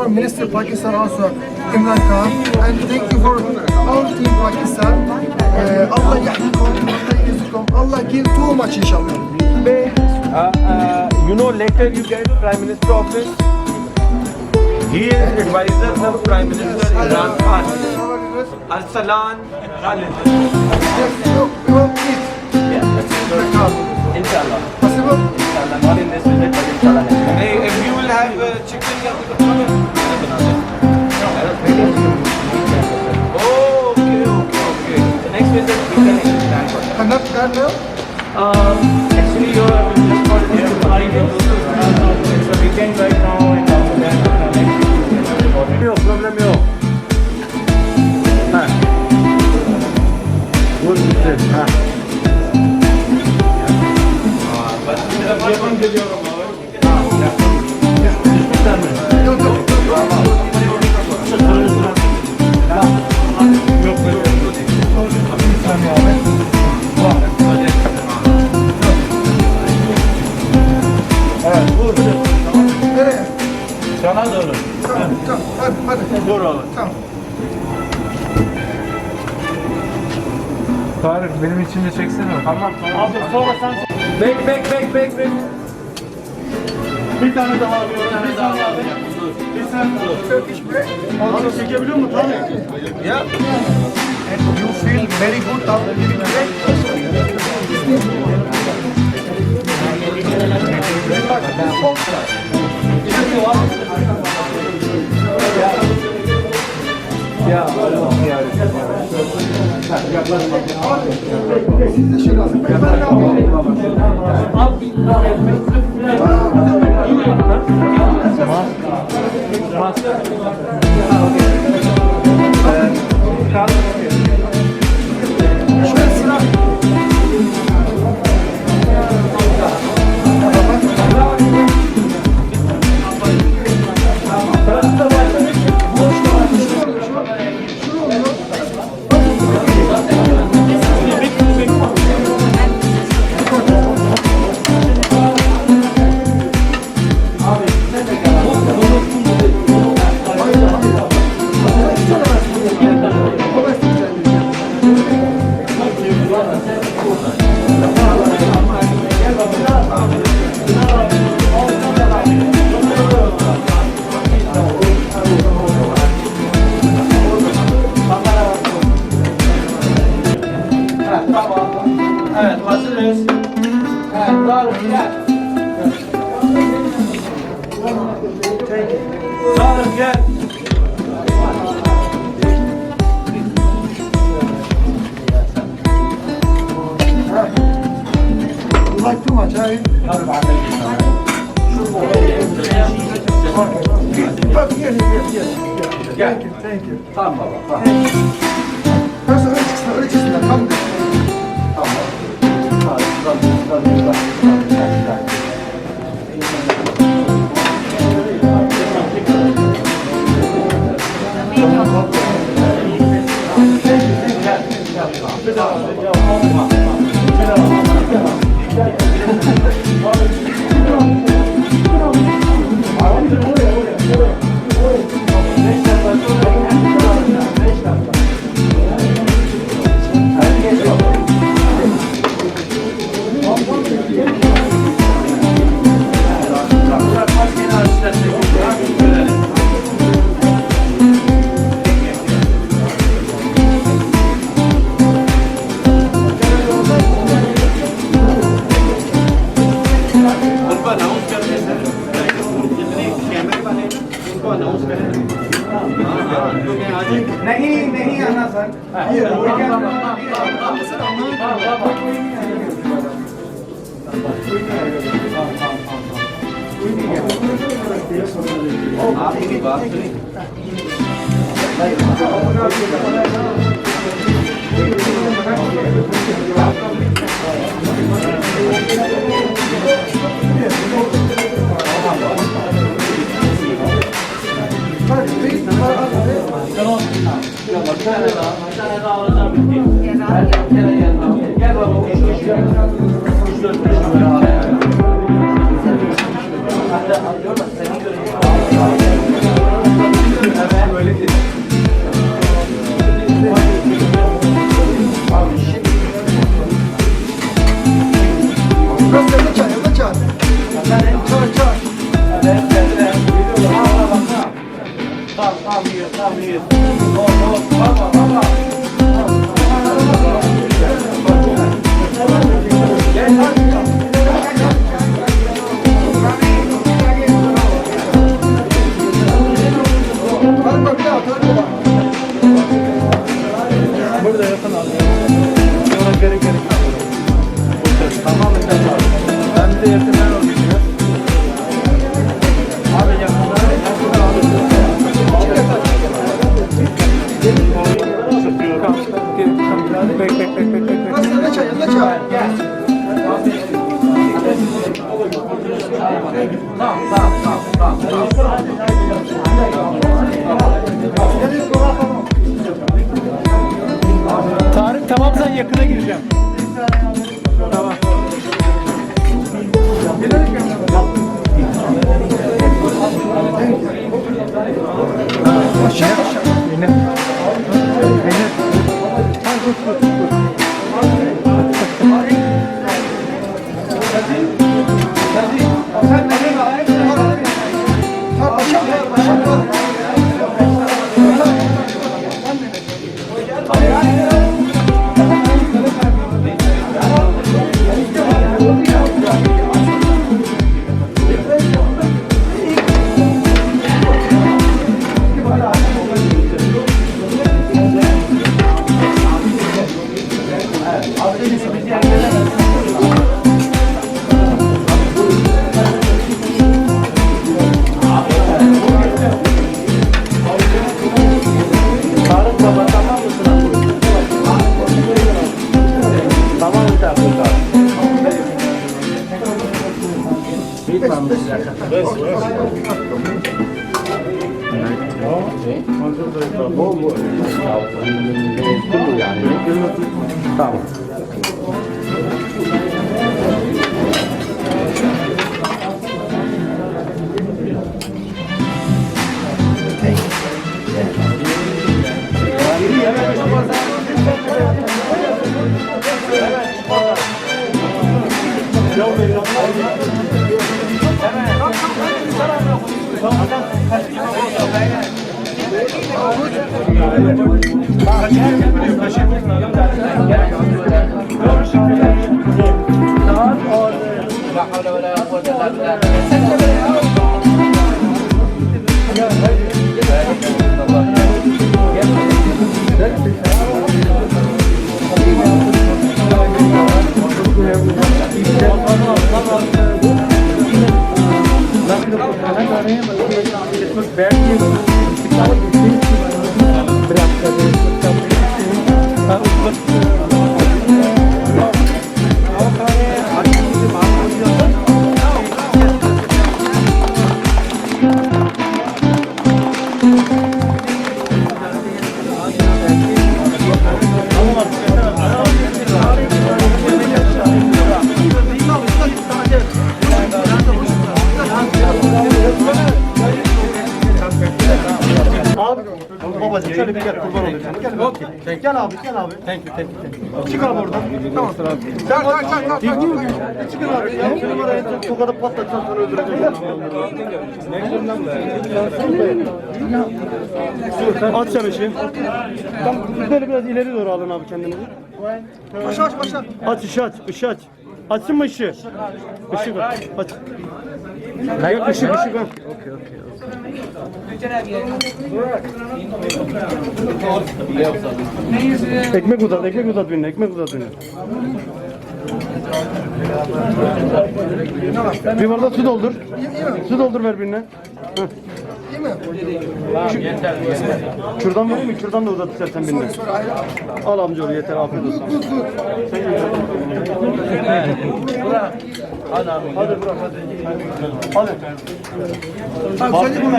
Prime Minister Pakistan also, Imran Khan, and thank you for all team Pakistan. Allah yahdikum, Allah yuzukum, Allah give too much inshallah. You know, later you get Prime Minister office. He is advisor of Prime Minister Imran Khan. Arsalan Khalid. Yes, we will meet. Inshallah. Possible? Inshallah. Not in this visit, but inshallah. If you will have chicken, okay. The next visit we can plan for that. Panah Gah? Actually, you are just for here. It's a weekend right now, and after that, next week. No problem, yo. Good visit. Sana doğru. Tamam, hadi. Doğru olur. Tamam. Tarık benim için de çeksene. Tamam. Abi sonra sen... Bek. Bir tane daha alıyorum. Bir tane abi. Bir tane daha. Turkish break. Abi çekebiliyor musun Tarık? Yeah. And you feel very good after giving break. Ya Allah ya. Siz de şöyle alın. Şöyle silah. Evet, hazırız. Evet, Tarık gel. Tarık gel. You like too much, eh? Gel. Thank you. Tamam baba, tamam. First, öyle çıksın. Tamam. नहीं आना सर आपकी बात सुनी Tarık tamam, sen yakına gireceğim. Tamam. Tamam. Babacım şöyle bir gel, kurban olayım sana. Gel bakayım. Gel abi, gel abi. Thank you. Çık abi oradan. Tamam abi. Çıkın abi. Ya bu numarayı tokadı patlatsan sana öldüreceğim. Aç sen ışığı. Tamam, böyle biraz ileri doğru alın abi kendinizi. Başla. Aç ışığı aç, ışığı aç. Açsın mı ışığı? Işık aç. Aç. Yok ışık aç. Okey. Ekmek uzat birine, ekmek uzat birine. Bir bardak su doldur. Su doldur ver birine. İyi mi? Kürdan vereyim mi? Kürdan da uzat istersen birine. Al amcaoğlu yeter, afiyet olsun. Hadi bırak hadi. Hadi. Abi söyle bunu.